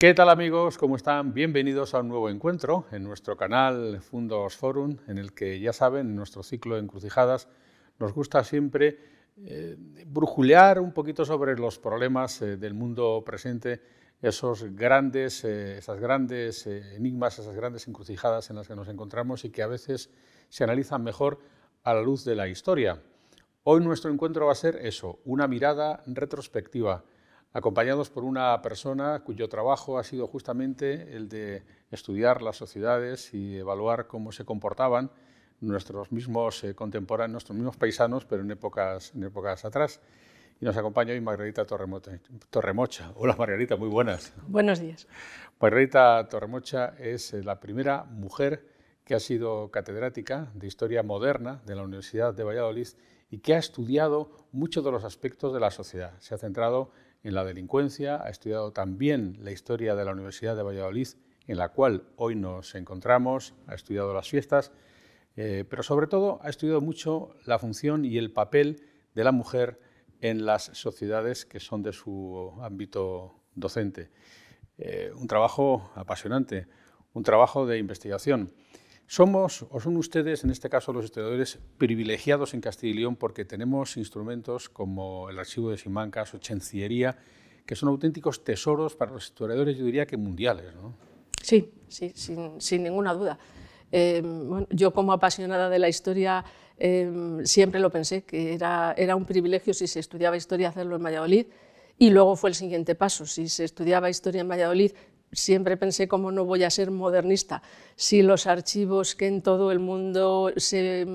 ¿Qué tal amigos? ¿Cómo están? Bienvenidos a un nuevo encuentro en nuestro canal Fundos Forum, en el que ya saben, en nuestro ciclo de encrucijadas nos gusta siempre brujulear un poquito sobre los problemas del mundo presente, esas grandes enigmas, esas grandes encrucijadas en las que nos encontramos y que a veces se analizan mejor a la luz de la historia. Hoy nuestro encuentro va a ser eso, una mirada retrospectiva, acompañados por una persona cuyo trabajo ha sido justamente el de estudiar las sociedades y evaluar cómo se comportaban nuestros mismos contemporáneos, nuestros mismos paisanos, pero en épocas atrás. Y nos acompaña hoy Margarita Torremocha. Hola Margarita, muy buenas. Buenos días. Margarita Torremocha es la primera mujer que ha sido catedrática de Historia Moderna de la Universidad de Valladolid y que ha estudiado muchos de los aspectos de la sociedad. Se ha centrado en la delincuencia, ha estudiado también la historia de la Universidad de Valladolid, en la cual hoy nos encontramos, ha estudiado las fiestas, pero sobre todo ha estudiado mucho la función y el papel de la mujer en las sociedades que son de su ámbito docente. Un trabajo apasionante, un trabajo de investigación. Somos, o son ustedes, en este caso los historiadores, privilegiados en Castilla y León porque tenemos instrumentos como el Archivo de Simancas o Chancillería, que son auténticos tesoros para los historiadores, yo diría que mundiales, ¿no? Sí, sin ninguna duda. Bueno, yo como apasionada de la historia siempre lo pensé, que era un privilegio si se estudiaba historia hacerlo en Valladolid, y luego fue el siguiente paso, si se estudiaba historia en Valladolid, siempre pensé cómo no voy a ser modernista, si los archivos que en todo el mundo se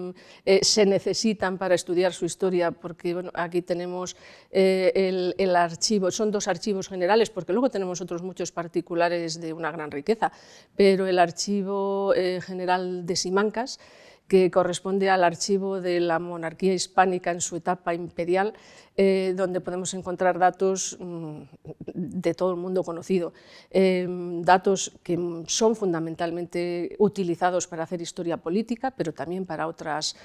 necesitan para estudiar su historia, porque bueno, aquí tenemos el archivo, son dos archivos generales, porque luego tenemos otros muchos particulares de una gran riqueza, pero el archivo general de Simancas, que corresponde al archivo de la monarquía hispánica en su etapa imperial, donde podemos encontrar datos de todo el mundo conocido, datos que son fundamentalmente utilizados para hacer historia política, pero también para otras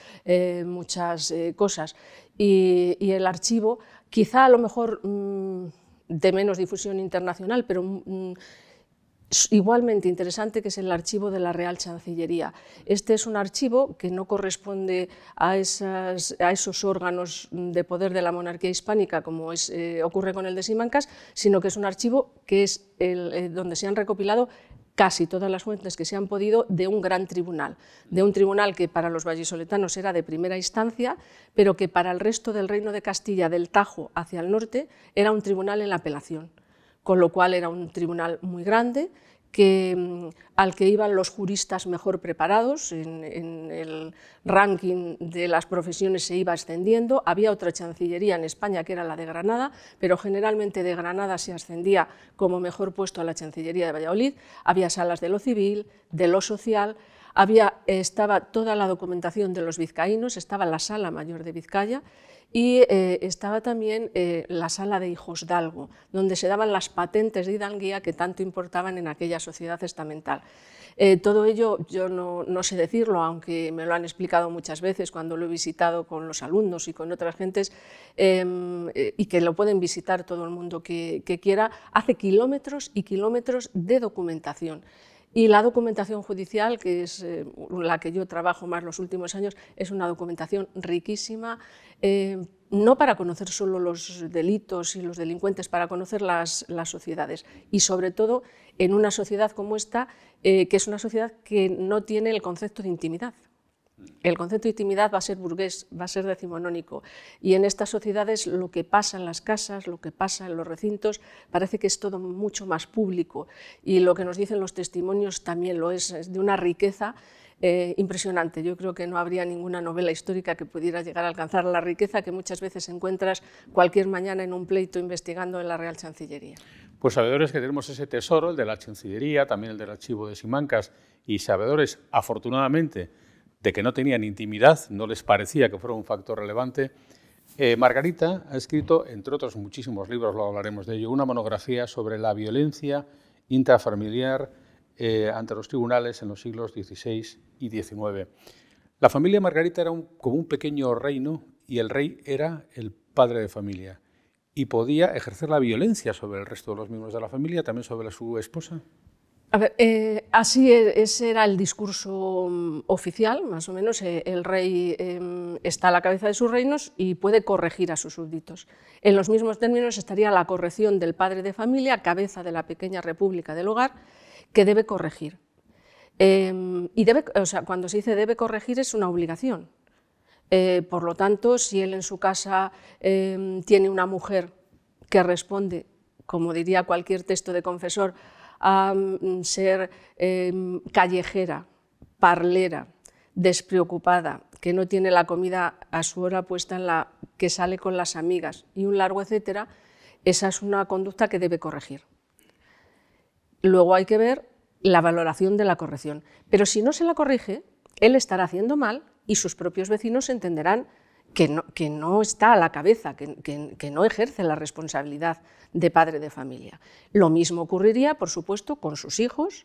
muchas cosas. Y el archivo, quizá a lo mejor de menos difusión internacional, pero igualmente interesante, que es el archivo de la Real Chancillería. Este es un archivo que no corresponde a esos órganos de poder de la monarquía hispánica, como ocurre con el de Simancas, sino que es un archivo que es donde se han recopilado casi todas las fuentes que se han podido de un gran tribunal, de un tribunal que para los vallisoletanos era de primera instancia, pero que para el resto del Reino de Castilla, del Tajo hacia el norte, era un tribunal en la apelación, con lo cual era un tribunal muy grande, al que iban los juristas mejor preparados, en el ranking de las profesiones se iba ascendiendo. Había otra chancillería en España que era la de Granada, pero generalmente de Granada se ascendía como mejor puesto a la Chancillería de Valladolid. Había salas de lo civil, de lo social, estaba toda la documentación de los vizcaínos, estaba la Sala Mayor de Vizcaya, y estaba también la Sala de Hijosdalgo, donde se daban las patentes de hidalguía que tanto importaban en aquella sociedad estamental. Todo ello yo no sé decirlo, aunque me lo han explicado muchas veces cuando lo he visitado con los alumnos y con otras gentes, y que lo pueden visitar todo el mundo que quiera. Hace kilómetros y kilómetros de documentación. Y la documentación judicial, que es la que yo trabajo más los últimos años, es una documentación riquísima, no para conocer solo los delitos y los delincuentes, para conocer las sociedades, y sobre todo en una sociedad como esta, que es una sociedad que no tiene el concepto de intimidad. El concepto de intimidad va a ser burgués, va a ser decimonónico, y en estas sociedades lo que pasa en las casas, lo que pasa en los recintos, parece que es todo mucho más público, y lo que nos dicen los testimonios también lo es de una riqueza impresionante. Yo creo que no habría ninguna novela histórica que pudiera llegar a alcanzar la riqueza que muchas veces encuentras cualquier mañana en un pleito investigando en la Real Chancillería. Pues sabedores que tenemos ese tesoro, el de la Chancillería, también el del Archivo de Simancas, y sabedores, afortunadamente, de que no tenían intimidad, no les parecía que fuera un factor relevante. Margarita ha escrito, entre otros muchísimos libros, luego hablaremos de ello, una monografía sobre la violencia intrafamiliar ante los tribunales en los siglos XVI y XIX. La familia Margarita era como un pequeño reino y el rey era el padre de familia. y podía ejercer la violencia sobre el resto de los miembros de la familia, también sobre su esposa. A ver, ese era el discurso oficial, más o menos. El rey está a la cabeza de sus reinos y puede corregir a sus súbditos. En los mismos términos estaría la corrección del padre de familia, cabeza de la pequeña república del hogar, que debe corregir. Cuando se dice debe corregir es una obligación. Por lo tanto, si él en su casa tiene una mujer que responde, como diría cualquier texto de confesor, a ser callejera, parlera, despreocupada, que no tiene la comida a su hora puesta que sale con las amigas y un largo etcétera, esa es una conducta que debe corregir. Luego hay que ver la valoración de la corrección, pero si no se la corrige, él estará haciendo mal y sus propios vecinos entenderán que no está a la cabeza, que no ejerce la responsabilidad de padre de familia. Lo mismo ocurriría, por supuesto, con sus hijos,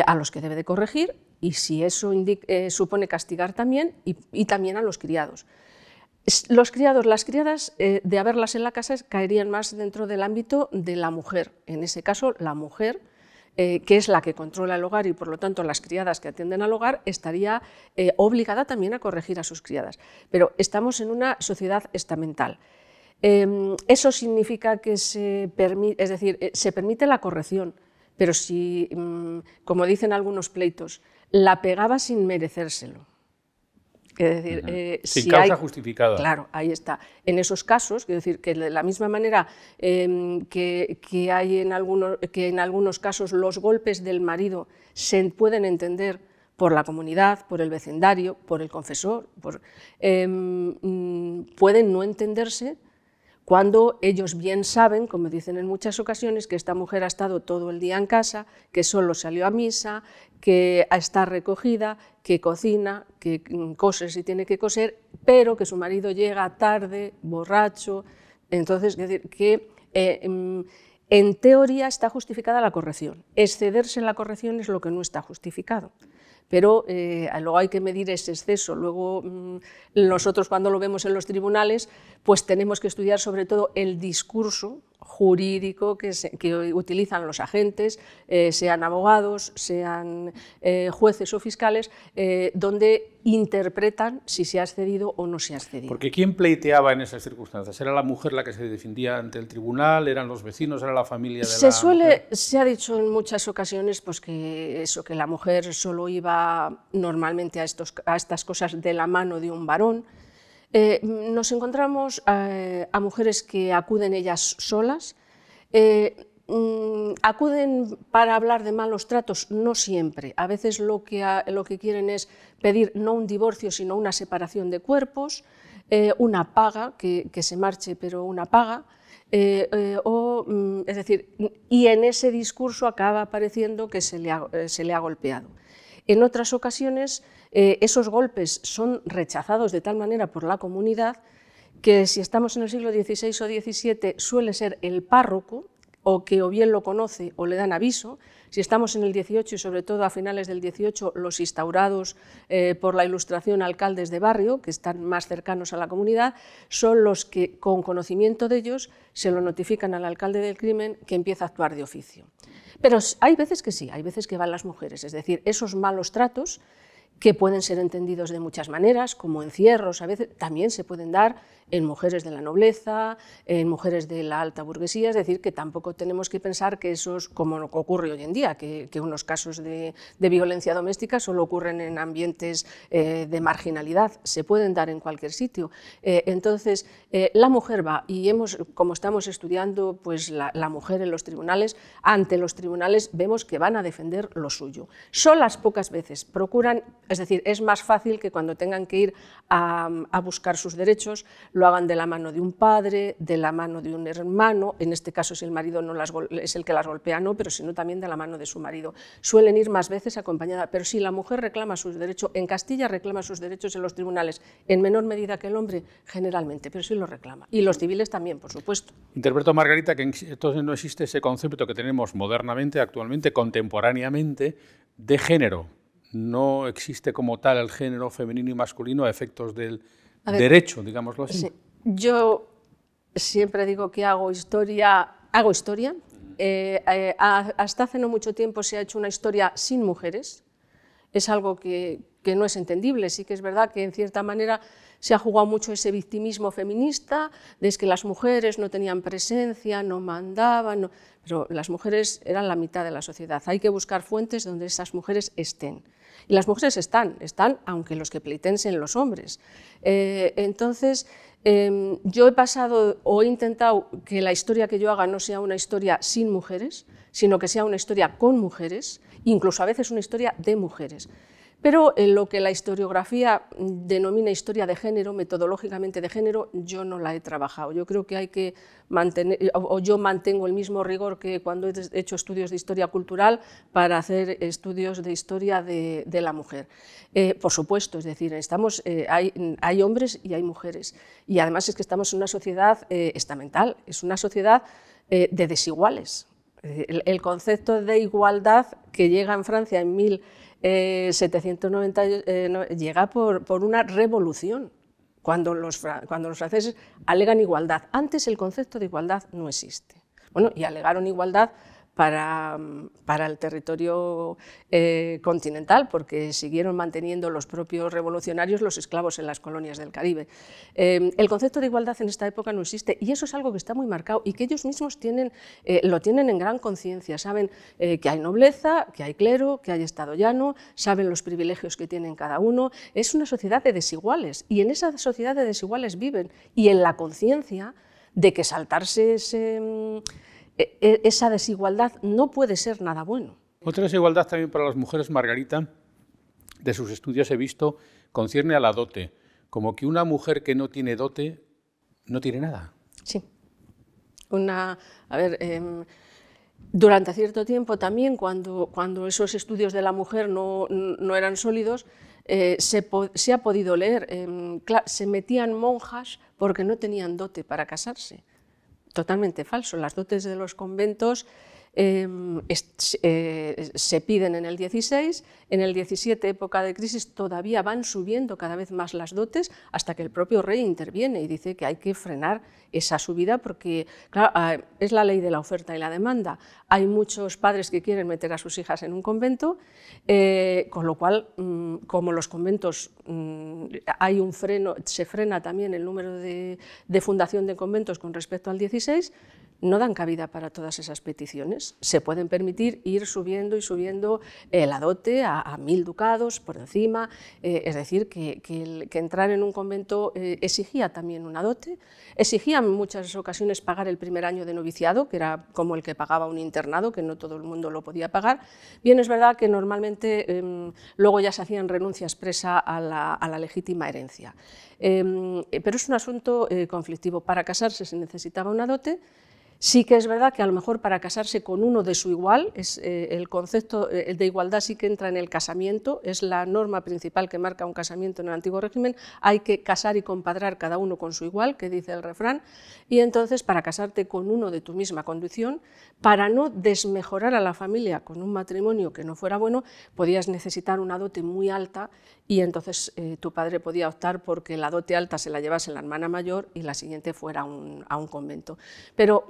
a los que debe de corregir, y si eso supone castigar también, y también a los criados. Los criados, las criadas, de haberlas en la casa, caerían más dentro del ámbito de la mujer. En ese caso, la mujer, que es la que controla el hogar y por lo tanto las criadas que atienden al hogar, estaría obligada también a corregir a sus criadas. Pero estamos en una sociedad estamental. Eso significa que se permite la corrección, pero si, como dicen algunos pleitos, la pegaba sin merecérselo. Es decir, sin causa justificada. Claro, ahí está. En esos casos, quiero decir que de la misma manera que en algunos casos los golpes del marido se pueden entender por la comunidad, por el vecindario, por el confesor, pueden no entenderse cuando ellos bien saben, como dicen en muchas ocasiones, que esta mujer ha estado todo el día en casa, que solo salió a misa, que está recogida, que cocina, que cose si tiene que coser, pero que su marido llega tarde, borracho. Entonces, es decir, que en teoría está justificada la corrección. Excederse en la corrección es lo que no está justificado. Pero luego hay que medir ese exceso. Luego nosotros cuando lo vemos en los tribunales, pues tenemos que estudiar sobre todo el discurso jurídico que utilizan los agentes, sean abogados, sean jueces o fiscales, donde interpretan si se ha excedido o no se ha excedido. Porque ¿quién pleiteaba en esas circunstancias? ¿Era la mujer la que se defendía ante el tribunal? ¿Eran los vecinos? ¿Era la familia de la mujer? Se ha dicho en muchas ocasiones pues, que la mujer solo iba normalmente a estas cosas de la mano de un varón. Nos encontramos a mujeres que acuden ellas solas, acuden para hablar de malos tratos, no siempre. A veces lo que quieren es pedir no un divorcio, sino una separación de cuerpos, una paga, que se marche, pero una paga. Es decir, y en ese discurso acaba apareciendo que se le ha golpeado. En otras ocasiones, esos golpes son rechazados de tal manera por la comunidad que si estamos en el siglo XVI o XVII suele ser el párroco, o que o bien lo conoce o le dan aviso. Si estamos en el XVIII y sobre todo a finales del XVIII, los instaurados por la Ilustración alcaldes de barrio, que están más cercanos a la comunidad, son los que con conocimiento de ellos se lo notifican al alcalde del crimen, que empieza a actuar de oficio. Pero hay veces que sí, hay veces que van las mujeres, es decir, esos malos tratos que pueden ser entendidos de muchas maneras, como encierros, a veces también se pueden dar en mujeres de la nobleza, en mujeres de la alta burguesía, es decir, que tampoco tenemos que pensar que eso es como ocurre hoy en día, que unos casos de violencia doméstica solo ocurren en ambientes de marginalidad, se pueden dar en cualquier sitio. Entonces, la mujer va, y como estamos estudiando pues, la mujer en los tribunales, ante los tribunales vemos que van a defender lo suyo. Solas pocas veces procuran, es decir, es más fácil que cuando tengan que ir a buscar sus derechos, lo hagan de la mano de un padre, de la mano de un hermano, en este caso si el marido es el que las golpea, no, pero sino también de la mano de su marido. Suelen ir más veces acompañada, pero si la mujer reclama sus derechos, en Castilla reclama sus derechos en los tribunales, en menor medida que el hombre, generalmente, pero sí los reclama. Y los civiles también, por supuesto. Interpreto, Margarita, que entonces no existe ese concepto que tenemos modernamente, actualmente, contemporáneamente, de género. No existe como tal el género femenino y masculino a efectos del derecho, digámoslo así. Sí. Yo siempre digo que hago historia. Hasta hace no mucho tiempo se ha hecho una historia sin mujeres. Es algo que no es entendible. Sí que es verdad que en cierta manera se ha jugado mucho ese victimismo feminista, de que las mujeres no tenían presencia, no mandaban, pero las mujeres eran la mitad de la sociedad. Hay que buscar fuentes donde esas mujeres estén. Y las mujeres están, aunque los que pleiten sean los hombres. Entonces, yo he pasado o he intentado que la historia que yo haga no sea una historia sin mujeres, sino que sea una historia con mujeres, incluso a veces una historia de mujeres. Pero en lo que la historiografía denomina historia de género, metodológicamente de género, yo no la he trabajado. Yo creo que hay que mantener, o yo mantengo el mismo rigor que cuando he hecho estudios de historia cultural para hacer estudios de historia de la mujer. Por supuesto, es decir, hay hombres y hay mujeres. Y además es que estamos en una sociedad estamental, es una sociedad de desiguales. El concepto de igualdad que llega en Francia en 1790 llega por una revolución, cuando los franceses alegan igualdad. Antes el concepto de igualdad no existe. Bueno, y alegaron igualdad para el territorio continental, porque siguieron manteniendo los propios revolucionarios los esclavos en las colonias del Caribe. El concepto de igualdad en esta época no existe, y eso es algo que está muy marcado y que ellos mismos lo tienen en gran conciencia. Saben que hay nobleza, que hay clero, que hay estado llano, saben los privilegios que tienen cada uno. Es una sociedad de desiguales, y en esa sociedad de desiguales viven, y en la conciencia de que saltarse esa desigualdad no puede ser nada bueno. Otra desigualdad también para las mujeres, Margarita, de sus estudios he visto, concierne a la dote, como que una mujer que no tiene dote no tiene nada. Sí. Durante cierto tiempo también, cuando esos estudios de la mujer no eran sólidos, se ha podido leer, se metían monjas porque no tenían dote para casarse. Totalmente falso. Las dotes de los conventos se piden en el 16, en el 17, época de crisis, todavía van subiendo cada vez más las dotes, hasta que el propio rey interviene y dice que hay que frenar esa subida porque, claro, es la ley de la oferta y la demanda. Hay muchos padres que quieren meter a sus hijas en un convento, con lo cual, como los conventos hay un freno, se frena también el número de fundación de conventos con respecto al 16, no dan cabida para todas esas peticiones. Se pueden permitir ir subiendo y subiendo la dote a 1000 ducados por encima, es decir, que entrar en un convento exigía también una dote, exigía en muchas ocasiones pagar el primer año de noviciado, que era como el que pagaba un internado, que no todo el mundo lo podía pagar. Bien, es verdad que normalmente luego ya se hacían renuncia expresa a la legítima herencia, pero es un asunto conflictivo. Para casarse se necesitaba una dote. Sí que es verdad que a lo mejor para casarse con uno de su igual, el concepto de igualdad sí que entra en el casamiento, es la norma principal que marca un casamiento en el antiguo régimen. Hay que casar y compadrar cada uno con su igual, que dice el refrán, y entonces para casarte con uno de tu misma condición, para no desmejorar a la familia con un matrimonio que no fuera bueno, podías necesitar una dote muy alta, y entonces tu padre podía optar porque la dote alta se la llevase la hermana mayor y la siguiente fuera a un convento. Pero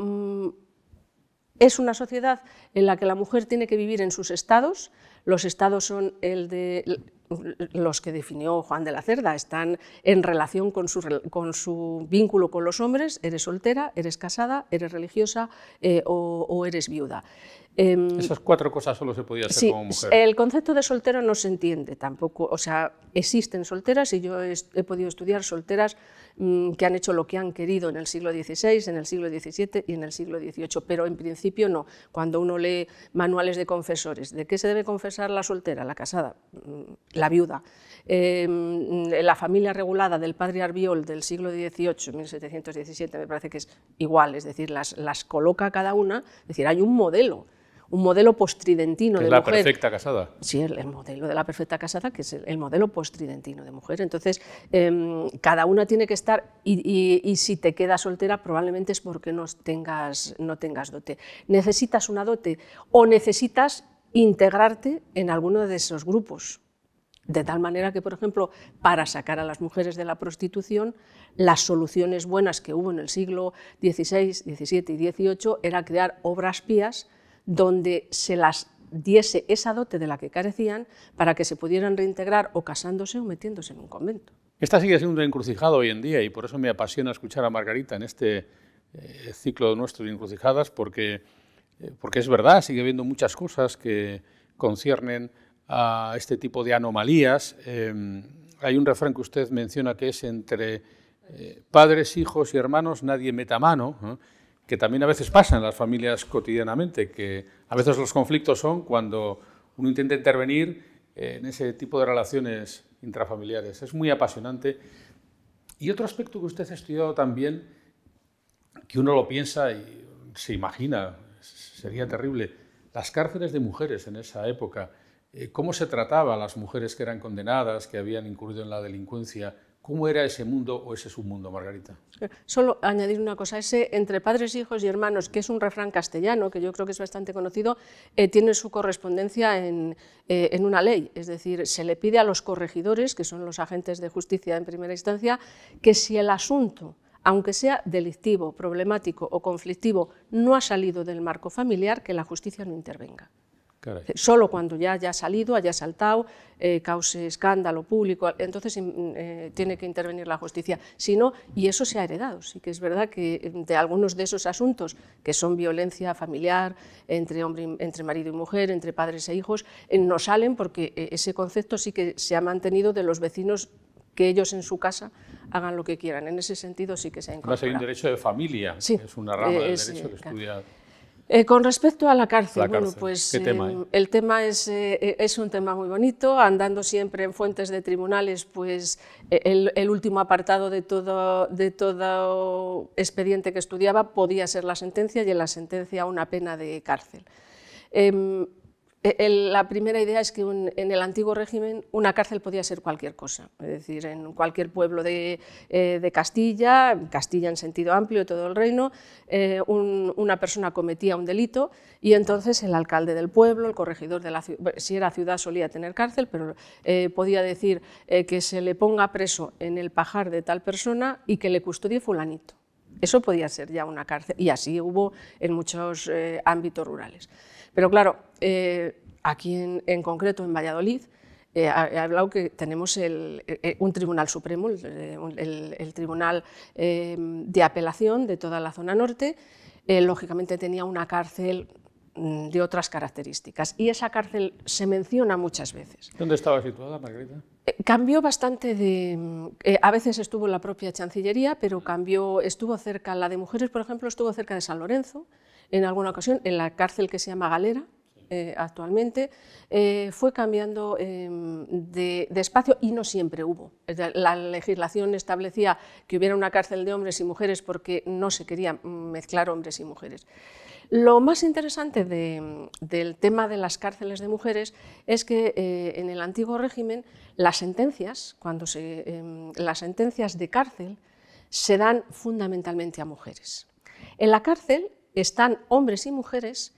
es una sociedad en la que la mujer tiene que vivir en sus estados. Los estados son los que definió Juan de la Cerda, están en relación con su vínculo con los hombres: eres soltera, eres casada, eres religiosa o eres viuda. Esas 4 cosas solo se podía hacer como mujer. El concepto de soltero no se entiende tampoco, o sea, existen solteras, y yo he podido estudiar solteras que han hecho lo que han querido en el siglo XVI, en el siglo XVII y en el siglo XVIII, pero en principio no. Cuando uno lee manuales de confesores, ¿de qué se debe confesar la soltera, la casada, la viuda? La familia regulada del padre Arbiol del siglo XVIII, 1717, me parece que es igual, es decir, las coloca cada una, es decir, hay un modelo postridentino de mujer. ¿La perfecta casada? Sí, el modelo de la perfecta casada, que es el modelo postridentino de mujer. Entonces, cada una tiene que estar, y si te quedas soltera probablemente es porque no tengas dote. Necesitas una dote o necesitas integrarte en alguno de esos grupos De tal manera que, por ejemplo, para sacar a las mujeres de la prostitución, las soluciones buenas que hubo en el siglo XVI, XVII y XVIII era crear obras pías donde se las diese esa dote de la que carecían para que se pudieran reintegrar o casándose o metiéndose en un convento. Esta sigue siendo una encrucijada hoy en día y por eso me apasiona escuchar a Margarita en este ciclo nuestro de encrucijadas, porque es verdad, sigue habiendo muchas cosas que conciernen a este tipo de anomalías. Hay un refrán que usted menciona que es entre padres, hijos y hermanos nadie meta mano, ¿no? Que también a veces pasa en las familias cotidianamente, que a veces los conflictos son cuando uno intenta intervenir en ese tipo de relaciones intrafamiliares. Es muy apasionante. Y otro aspecto que usted ha estudiado también, que uno lo piensa y se imagina, sería terrible, las cárceles de mujeres en esa época. ¿Cómo se trataba a las mujeres que eran condenadas, que habían incurrido en la delincuencia? ¿Cómo era ese mundo o ese submundo, Margarita? Solo añadir una cosa, ese entre padres, hijos y hermanos, que es un refrán castellano, que yo creo que es bastante conocido, tiene su correspondencia en una ley, es decir, se le pide a los corregidores, que son los agentes de justicia en primera instancia, que si el asunto, aunque sea delictivo, problemático o conflictivo, no ha salido del marco familiar, que la justicia no intervenga. Caray. Solo cuando ya haya salido, haya saltado, cause escándalo público, entonces tiene que intervenir la justicia. Si no, y eso se ha heredado, sí que es verdad que de algunos de esos asuntos, que son violencia familiar, entre marido y mujer, entre padres e hijos, no salen porque ese concepto sí que se ha mantenido de los vecinos, que ellos en su casa hagan lo que quieran. En ese sentido sí que se ha incorporado. Además hay un derecho de familia, sí, es una rama del derecho que estudia... Con respecto a la cárcel, bueno, pues ¿qué tema, el tema es un tema muy bonito, andando siempre en fuentes de tribunales, pues el último apartado de todo expediente que estudiaba podía ser la sentencia, y en la sentencia una pena de cárcel. La primera idea es que en el antiguo régimen una cárcel podía ser cualquier cosa, es decir, en cualquier pueblo de Castilla en sentido amplio, todo el reino, una persona cometía un delito y entonces el alcalde del pueblo, el corregidor de la ciudad, si era ciudad solía tener cárcel, pero podía decir que se le ponga preso en el pajar de tal persona y que le custodie fulanito. Eso podía ser ya una cárcel, y así hubo en muchos ámbitos rurales. Pero claro, aquí en concreto en Valladolid, he hablado que tenemos un Tribunal Supremo, el Tribunal de Apelación de toda la zona norte, lógicamente tenía una cárcel de otras características, y esa cárcel se menciona muchas veces. ¿Dónde estaba situada, Margarita? Cambió bastante a veces estuvo en la propia Chancillería, pero estuvo cerca, la de mujeres, por ejemplo, estuvo cerca de San Lorenzo, en alguna ocasión, en la cárcel que se llama Galera, actualmente, fue cambiando de espacio y no siempre hubo. La legislación establecía que hubiera una cárcel de hombres y mujeres porque no se quería mezclar hombres y mujeres. Lo más interesante del tema de las cárceles de mujeres es que en el antiguo régimen las sentencias de cárcel se dan fundamentalmente a mujeres. En la cárcel están hombres y mujeres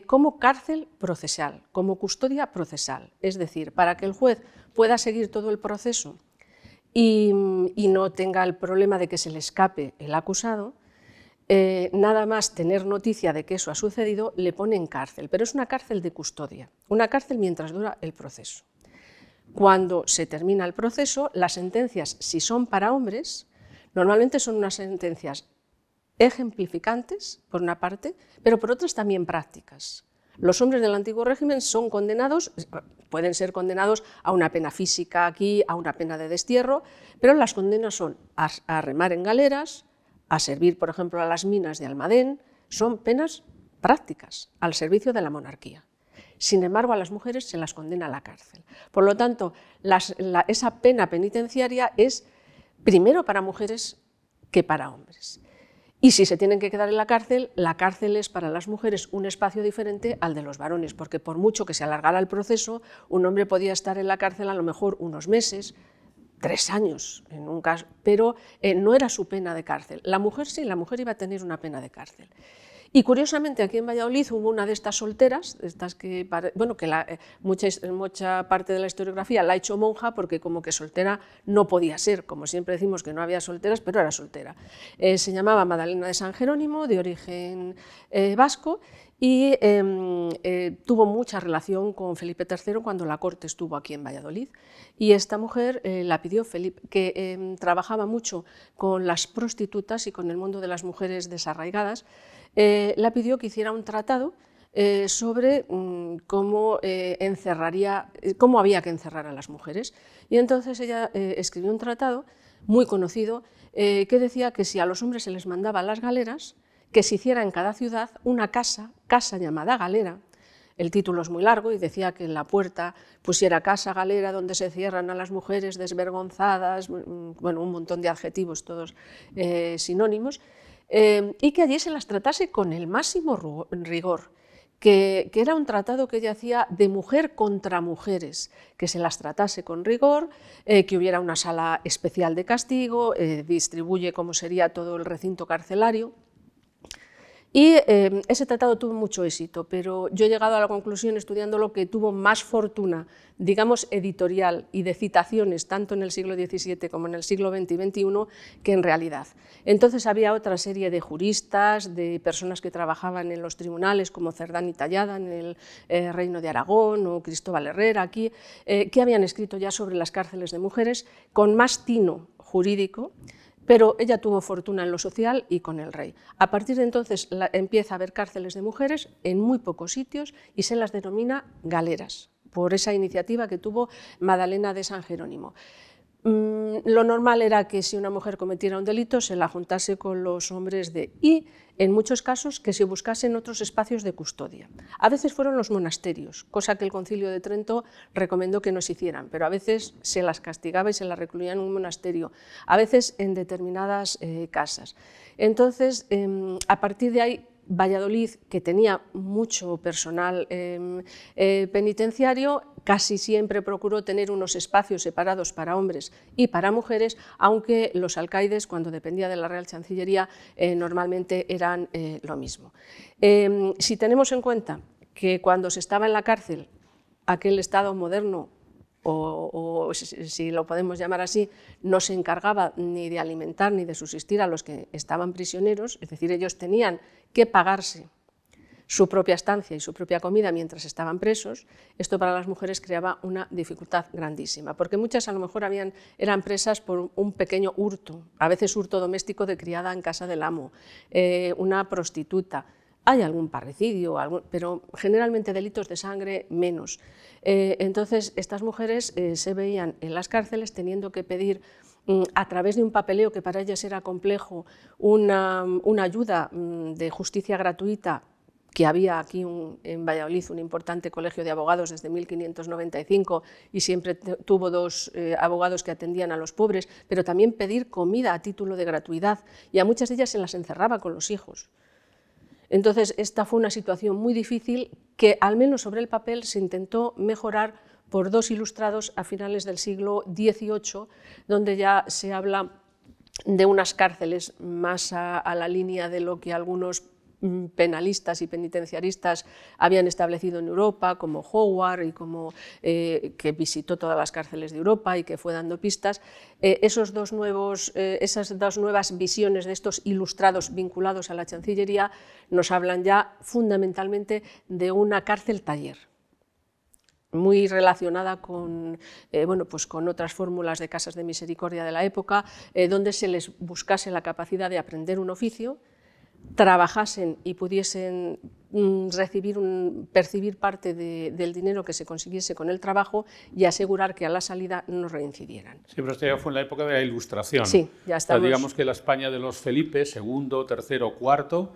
como cárcel procesal, como custodia procesal, es decir, para que el juez pueda seguir todo el proceso y no tenga el problema de que se le escape el acusado. Nada más tener noticia de que eso ha sucedido, le pone en cárcel, pero es una cárcel de custodia, una cárcel mientras dura el proceso. Cuando se termina el proceso, las sentencias, si son para hombres, normalmente son unas sentencias ejemplificantes, por una parte, pero por otras también prácticas. Los hombres del antiguo régimen son condenados, pueden ser condenados a una pena física aquí, a una pena de destierro, pero las condenas son a remar en galeras, a servir, por ejemplo, a las minas de Almadén, son penas prácticas al servicio de la monarquía. Sin embargo, a las mujeres se las condena a la cárcel. Por lo tanto, esa pena penitenciaria es primero para mujeres que para hombres. Y si se tienen que quedar en la cárcel es para las mujeres un espacio diferente al de los varones, porque por mucho que se alargara el proceso, un hombre podía estar en la cárcel a lo mejor unos meses, 3 años en un caso, pero no era su pena de cárcel. La mujer sí, la mujer iba a tener una pena de cárcel. Y curiosamente aquí en Valladolid hubo una de estas solteras, estas que, bueno, que mucha parte de la historiografía la ha hecho monja porque como que soltera no podía ser, como siempre decimos que no había solteras, pero era soltera. Se llamaba Madalena de San Jerónimo, de origen vasco, y tuvo mucha relación con Felipe III cuando la corte estuvo aquí en Valladolid. Y esta mujer la pidió Felipe, que trabajaba mucho con las prostitutas y con el mundo de las mujeres desarraigadas, la pidió que hiciera un tratado sobre cómo había que encerrar a las mujeres. Y entonces ella escribió un tratado muy conocido que decía que si a los hombres se les mandaba a las galeras, que se hiciera en cada ciudad una casa llamada galera. El título es muy largo y decía que en la puerta pusiera casa galera donde se cierran a las mujeres desvergonzadas, bueno, un montón de adjetivos todos sinónimos, y que allí se las tratase con el máximo rigor, que era un tratado que ella hacía de mujer contra mujeres, que se las tratase con rigor, que hubiera una sala especial de castigo, distribuye cómo sería todo el recinto carcelario. Y ese tratado tuvo mucho éxito, pero yo he llegado a la conclusión, estudiándolo, que tuvo más fortuna, digamos, editorial y de citaciones, tanto en el siglo XVII como en el siglo XX y XXI, que en realidad. Entonces había otra serie de juristas, de personas que trabajaban en los tribunales, como Cerdán y Tallada en el Reino de Aragón, o Cristóbal Herrera aquí, que habían escrito ya sobre las cárceles de mujeres con más tino jurídico, pero ella tuvo fortuna en lo social y con el rey. A partir de entonces empieza a haber cárceles de mujeres en muy pocos sitios y se las denomina galeras, por esa iniciativa que tuvo Madalena de San Jerónimo. Lo normal era que si una mujer cometiera un delito se la juntase con los hombres y en muchos casos que se buscasen otros espacios de custodia. A veces fueron los monasterios, cosa que el Concilio de Trento recomendó que no se hicieran, pero a veces se las castigaba y se las recluía en un monasterio, a veces en determinadas casas. Entonces, a partir de ahí, Valladolid, que tenía mucho personal penitenciario, casi siempre procuró tener unos espacios separados para hombres y para mujeres, aunque los alcaides, cuando dependía de la Real Chancillería, normalmente eran lo mismo. Si tenemos en cuenta que cuando se estaba en la cárcel, aquel Estado moderno, o si lo podemos llamar así, no se encargaba ni de alimentar ni de subsistir a los que estaban prisioneros, es decir, ellos tenían que pagarse su propia estancia y su propia comida mientras estaban presos. Esto para las mujeres creaba una dificultad grandísima, porque muchas a lo mejor eran presas por un pequeño hurto, a veces hurto doméstico de criada en casa del amo, una prostituta. Hay algún parricidio, pero generalmente delitos de sangre menos. Entonces, estas mujeres se veían en las cárceles teniendo que pedir, a través de un papeleo que para ellas era complejo, una ayuda de justicia gratuita, que había aquí en Valladolid un importante colegio de abogados desde 1595 y siempre tuvo dos abogados que atendían a los pobres, pero también pedir comida a título de gratuidad, y a muchas de ellas se las encerraba con los hijos. Entonces, esta fue una situación muy difícil que, al menos sobre el papel, se intentó mejorar por dos ilustrados a finales del siglo XVIII, donde ya se habla de unas cárceles más a la línea de lo que algunos penalistas y penitenciaristas habían establecido en Europa, como Howard, y que visitó todas las cárceles de Europa y que fue dando pistas. Esas dos nuevas visiones de estos ilustrados vinculados a la Chancillería nos hablan ya fundamentalmente de una cárcel taller, muy relacionada con otras fórmulas de casas de misericordia de la época, donde se les buscase la capacidad de aprender un oficio, trabajasen y pudiesen percibir parte del dinero que se consiguiese con el trabajo y asegurar que a la salida no reincidieran. Sí, pero esto ya fue en la época de la Ilustración. Sí, ya estamos. Digamos que la España de los Felipe, segundo, tercero, cuarto,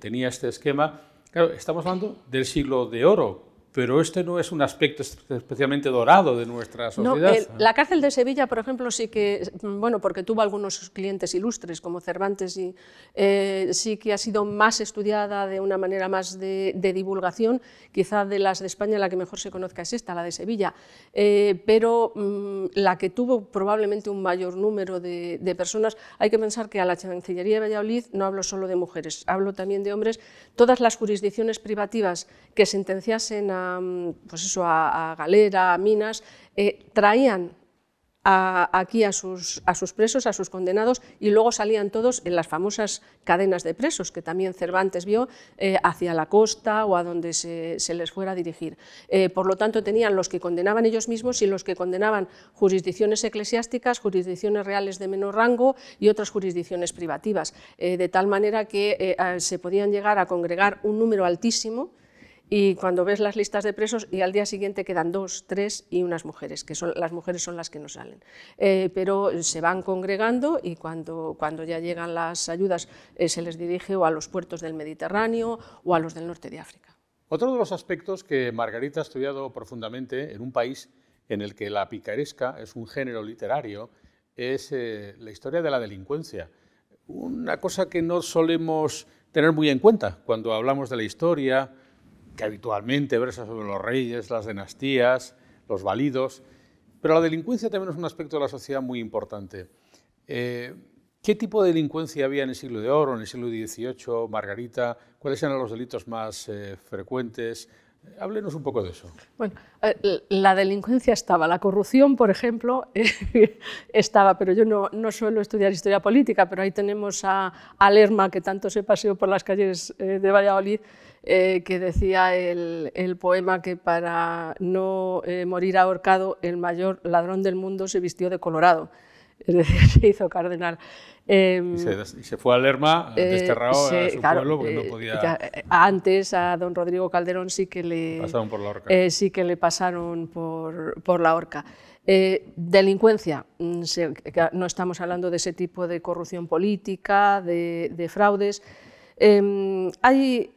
tenía este esquema. Claro, estamos hablando del siglo de oro, pero este no es un aspecto especialmente dorado de nuestra sociedad. No, la cárcel de Sevilla, por ejemplo, sí que, bueno, porque tuvo algunos clientes ilustres como Cervantes, y sí que ha sido más estudiada de una manera más de divulgación. Quizá de las de España la que mejor se conozca es esta, la de Sevilla, pero la que tuvo probablemente un mayor número de personas. Hay que pensar que a la Chancillería de Valladolid no hablo solo de mujeres, hablo también de hombres. Todas las jurisdicciones privativas que sentenciasen pues eso, a Galera, a Minas, traían aquí a sus presos, a sus condenados, y luego salían todos en las famosas cadenas de presos, que también Cervantes vio hacia la costa o a donde se les fuera a dirigir. Por lo tanto, tenían los que condenaban ellos mismos y los que condenaban jurisdicciones eclesiásticas, jurisdicciones reales de menor rango y otras jurisdicciones privativas, de tal manera que se podían llegar a congregar un número altísimo. Y cuando ves las listas de presos y al día siguiente quedan 2, 3 y unas mujeres, que las mujeres son las que no salen. Pero se van congregando y cuando ya llegan las ayudas se les dirige o a los puertos del Mediterráneo o a los del norte de África. Otro de los aspectos que Margarita ha estudiado profundamente en un país en el que la picaresca es un género literario es la historia de la delincuencia. Una cosa que no solemos tener muy en cuenta cuando hablamos de la historia, que habitualmente versa sobre los reyes, las dinastías, los validos, pero la delincuencia también es un aspecto de la sociedad muy importante. ¿Qué tipo de delincuencia había en el siglo de Oro, en el siglo XVIII, Margarita? ¿Cuáles eran los delitos más frecuentes? Háblenos un poco de eso. Bueno, la delincuencia estaba, la corrupción, por ejemplo, estaba, pero yo no suelo estudiar historia política, pero ahí tenemos a Lerma, que tanto se paseó por las calles de Valladolid, que decía el poema que para no morir ahorcado el mayor ladrón del mundo se vistió de colorado. Es decir, se hizo cardenal. Y se fue a Lerma, desterrado a su pueblo porque no podía... Antes a don Rodrigo Calderón sí que le pasaron por la horca. Sí que le pasaron por la horca. Delincuencia, no estamos hablando de ese tipo de corrupción política, de fraudes. Hay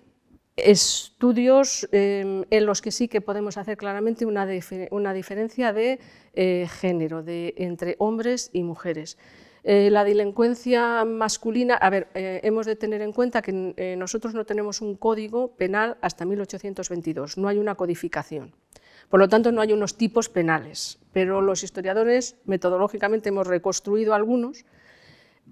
estudios en los que sí que podemos hacer claramente una diferencia de género, entre hombres y mujeres. La delincuencia masculina, hemos de tener en cuenta que nosotros no tenemos un código penal hasta 1822, no hay una codificación. Por lo tanto, no hay unos tipos penales, pero los historiadores metodológicamente hemos reconstruido algunos.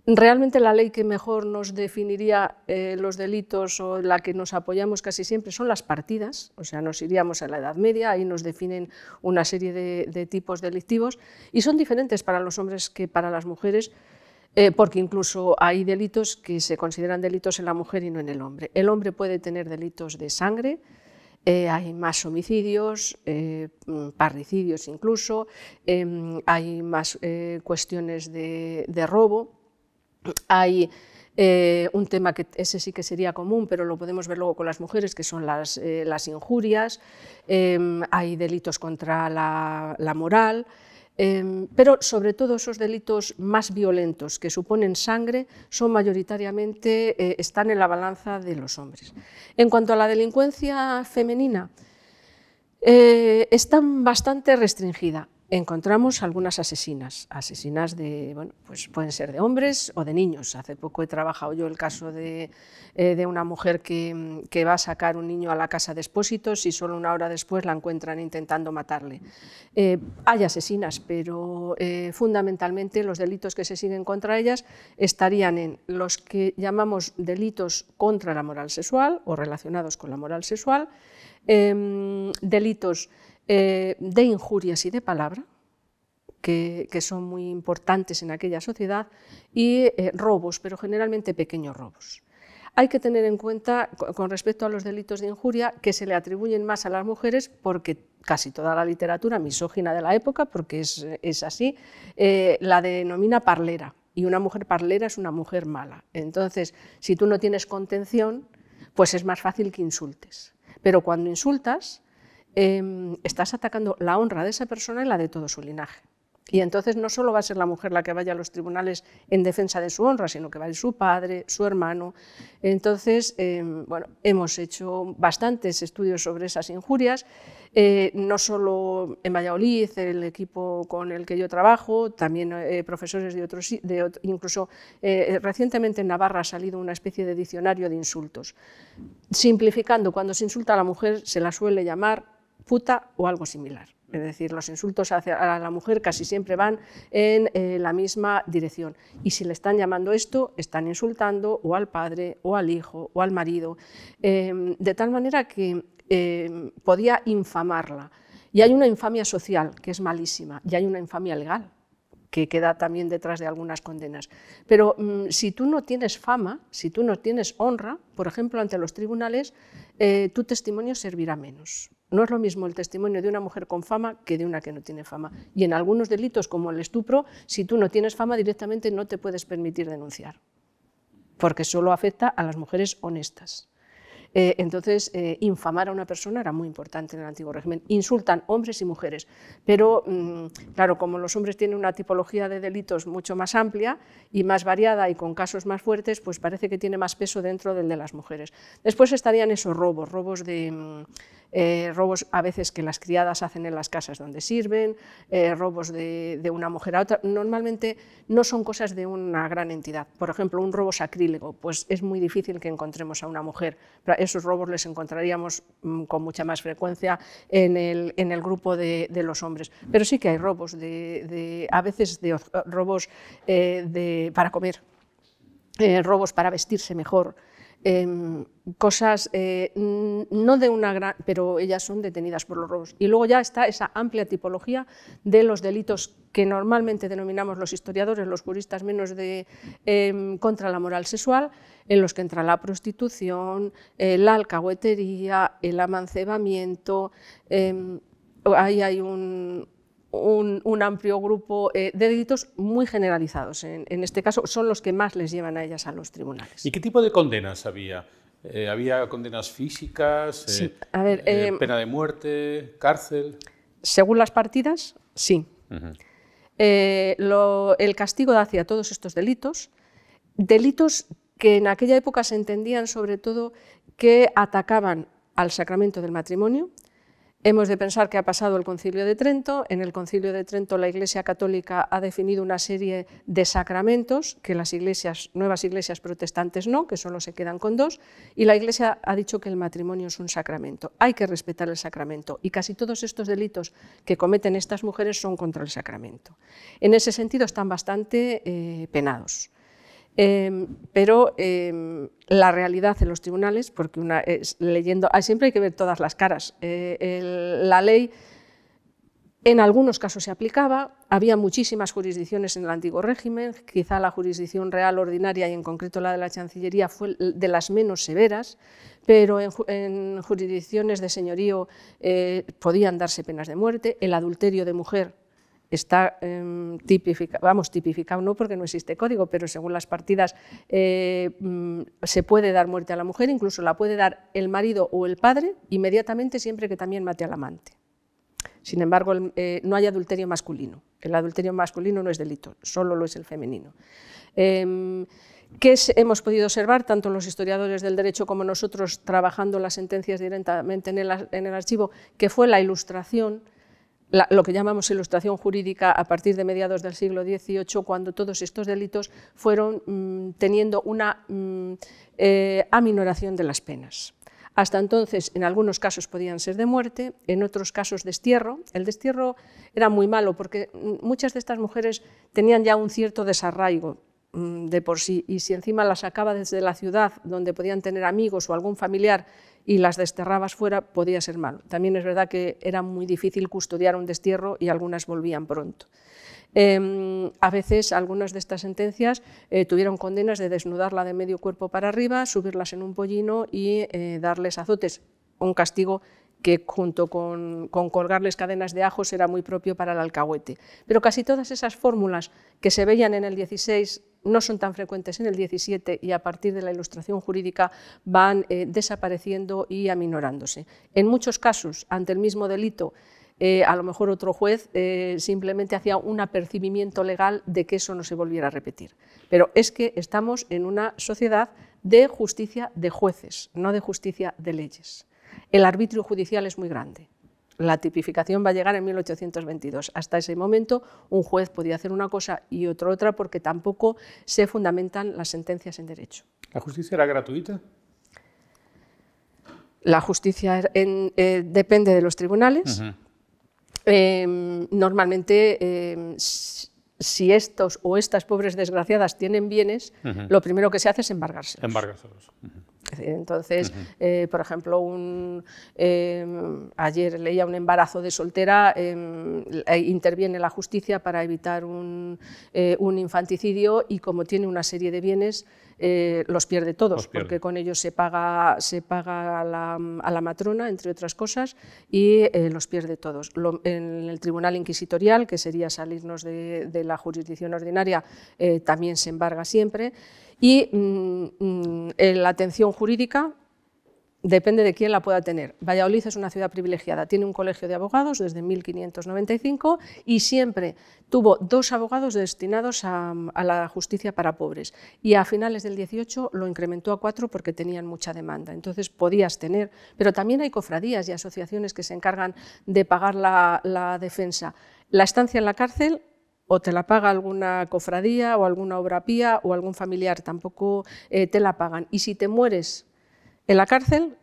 Realmente la ley que mejor nos definiría los delitos o la que nos apoyamos casi siempre son las partidas, o sea, nos iríamos a la Edad Media, ahí nos definen una serie de tipos delictivos y son diferentes para los hombres que para las mujeres, porque incluso hay delitos que se consideran delitos en la mujer y no en el hombre. El hombre puede tener delitos de sangre, hay más homicidios, parricidios incluso, hay más cuestiones de robo. Hay un tema que ese sí que sería común, pero lo podemos ver luego con las mujeres, que son las injurias, hay delitos contra la moral, pero sobre todo esos delitos más violentos que suponen sangre son mayoritariamente, están en la balanza de los hombres. En cuanto a la delincuencia femenina, está bastante restringida. Encontramos algunas asesinas de, bueno, pues pueden ser de hombres o de niños. Hace poco he trabajado yo el caso de una mujer que va a sacar un niño a la casa de expósitos y solo una hora después la encuentran intentando matarle. Hay asesinas, pero fundamentalmente los delitos que se siguen contra ellas estarían en los que llamamos delitos contra la moral sexual o relacionados con la moral sexual, delitos de injurias y de palabra, que son muy importantes en aquella sociedad, y robos, pero generalmente pequeños robos. Hay que tener en cuenta, con respecto a los delitos de injuria, que se le atribuyen más a las mujeres porque casi toda la literatura misógina de la época, porque es así, la denomina parlera, y una mujer parlera es una mujer mala. Entonces, si tú no tienes contención, pues es más fácil que insultes. Pero cuando insultas, estás atacando la honra de esa persona y la de todo su linaje. Y entonces no solo va a ser la mujer la que vaya a los tribunales en defensa de su honra, sino que va a ir su padre, su hermano. Entonces, bueno, hemos hecho bastantes estudios sobre esas injurias, no solo en Valladolid, el equipo con el que yo trabajo, también profesores de otros, incluso recientemente en Navarra ha salido una especie de diccionario de insultos. Simplificando, cuando se insulta a la mujer se la suele llamar puta o algo similar. Es decir, los insultos hacia la mujer casi siempre van en la misma dirección. Y si le están llamando esto, están insultando o al padre, o al hijo, o al marido, de tal manera que podía infamarla. Y hay una infamia social, que es malísima, y hay una infamia legal, que queda también detrás de algunas condenas. Pero si tú no tienes fama, si tú no tienes honra, por ejemplo, ante los tribunales, tu testimonio servirá menos. No es lo mismo el testimonio de una mujer con fama que de una que no tiene fama. Y en algunos delitos, como el estupro, si tú no tienes fama, directamente no te puedes permitir denunciar, porque solo afecta a las mujeres honestas. Entonces, infamar a una persona era muy importante en el antiguo régimen. Insultan hombres y mujeres, pero claro, como los hombres tienen una tipología de delitos mucho más amplia y más variada y con casos más fuertes, pues parece que tiene más peso dentro del de las mujeres. Después estarían esos robos a veces que las criadas hacen en las casas donde sirven, robos de una mujer a otra. Normalmente no son cosas de una gran entidad. Por ejemplo, un robo sacrílego, pues es muy difícil que encontremos a una mujer. Esos robos les encontraríamos con mucha más frecuencia en el grupo de los hombres. Pero sí que hay robos, a veces robos para comer, robos para vestirse mejor, cosas no de una gran, pero ellas son detenidas por los robos. Y luego ya está esa amplia tipología de los delitos que normalmente denominamos los historiadores, los juristas menos, contra la moral sexual, en los que entra la prostitución, la alcahuetería, el amancebamiento. Ahí hay un amplio grupo de delitos muy generalizados. En este caso son los que más les llevan a ellas a los tribunales. ¿Y qué tipo de condenas había? ¿Había condenas físicas, sí. A ver, pena de muerte, cárcel? Según las partidas, sí. El castigo hacia todos estos delitos que en aquella época se entendían sobre todo que atacaban al sacramento del matrimonio. Hemos de pensar que ha pasado el Concilio de Trento. En el Concilio de Trento la Iglesia Católica ha definido una serie de sacramentos que las nuevas iglesias protestantes no, que solo se quedan con 2, y la Iglesia ha dicho que el matrimonio es un sacramento. Hay que respetar el sacramento y casi todos estos delitos que cometen estas mujeres son contra el sacramento. En ese sentido están bastante penados. Pero la realidad en los tribunales, porque siempre hay que ver todas las caras, la ley en algunos casos se aplicaba, había muchísimas jurisdicciones en el antiguo régimen, quizá la jurisdicción real ordinaria y en concreto la de la Chancillería fue de las menos severas, pero en jurisdicciones de señorío podían darse penas de muerte. El adulterio de mujer está tipificado no porque no existe código, pero según las partidas se puede dar muerte a la mujer, incluso la puede dar el marido o el padre inmediatamente, siempre que también mate al amante. Sin embargo, no hay adulterio masculino. El adulterio masculino no es delito, solo lo es el femenino. ¿Qué hemos podido observar, tanto los historiadores del derecho como nosotros, trabajando las sentencias directamente en el archivo, que fue la ilustración, lo que llamamos ilustración jurídica a partir de mediados del siglo XVIII, cuando todos estos delitos fueron teniendo una aminoración de las penas. Hasta entonces, en algunos casos podían ser de muerte, en otros casos destierro. El destierro era muy malo porque muchas de estas mujeres tenían ya un cierto desarraigo de por sí, y si encima las sacaba desde la ciudad donde podían tener amigos o algún familiar y las desterrabas fuera, podía ser malo. También es verdad que era muy difícil custodiar un destierro y algunas volvían pronto. A veces algunas de estas sentencias tuvieron condenas de desnudarla de medio cuerpo para arriba, subirlas en un pollino y darles azotes, un castigo que junto con colgarles cadenas de ajos era muy propio para el alcahuete. Pero casi todas esas fórmulas que se veían en el 16 no son tan frecuentes en el 17 y a partir de la ilustración jurídica van desapareciendo y aminorándose. En muchos casos, ante el mismo delito, a lo mejor otro juez simplemente hacía un apercibimiento legal de que eso no se volviera a repetir. Pero es que estamos en una sociedad de justicia de jueces, no de justicia de leyes. El arbitrio judicial es muy grande. La tipificación va a llegar en 1822. Hasta ese momento un juez podía hacer una cosa y otro otra porque tampoco se fundamentan las sentencias en derecho. ¿La justicia era gratuita? La justicia depende de los tribunales. Normalmente, si estos o estas pobres desgraciadas tienen bienes, lo primero que se hace es embargárselos. Embargárselos. Entonces, por ejemplo, ayer leía un embarazo de soltera, interviene la justicia para evitar un infanticidio y como tiene una serie de bienes, los pierde todos, porque con ellos se paga a la matrona, entre otras cosas, y los pierde todos. En el tribunal inquisitorial, que sería salirnos de la jurisdicción ordinaria, también se embarga siempre. Y la atención jurídica depende de quién la pueda tener. Valladolid es una ciudad privilegiada, tiene un colegio de abogados desde 1595 y siempre tuvo 2 abogados destinados a la justicia para pobres. Y a finales del 18 lo incrementó a 4 porque tenían mucha demanda. Entonces podías tener, pero también hay cofradías y asociaciones que se encargan de pagar la defensa. La estancia en la cárcel o te la paga alguna cofradía o alguna obra pía o algún familiar, tampoco te la pagan. Y si te mueres en la cárcel,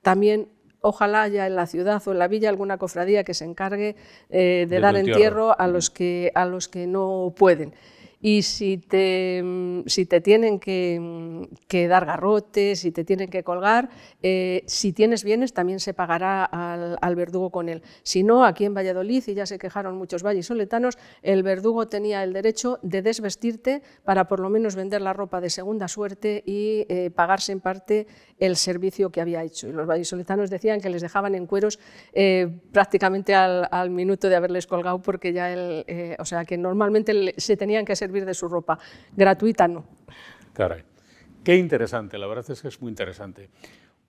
también ojalá haya en la ciudad o en la villa alguna cofradía que se encargue de dar entierro a los que no pueden. Y si te tienen que dar garrotes, si te tienen que colgar, si tienes bienes también se pagará al verdugo con él. Si no, aquí en Valladolid, y ya se quejaron muchos vallisoletanos, el verdugo tenía el derecho de desvestirte para por lo menos vender la ropa de segunda suerte y pagarse en parte el servicio que había hecho. Y los vallisoletanos decían que les dejaban en cueros prácticamente al minuto de haberles colgado, porque ya o sea que normalmente se tenían que servir de su ropa, gratuita no. Caray, qué interesante, la verdad es que es muy interesante.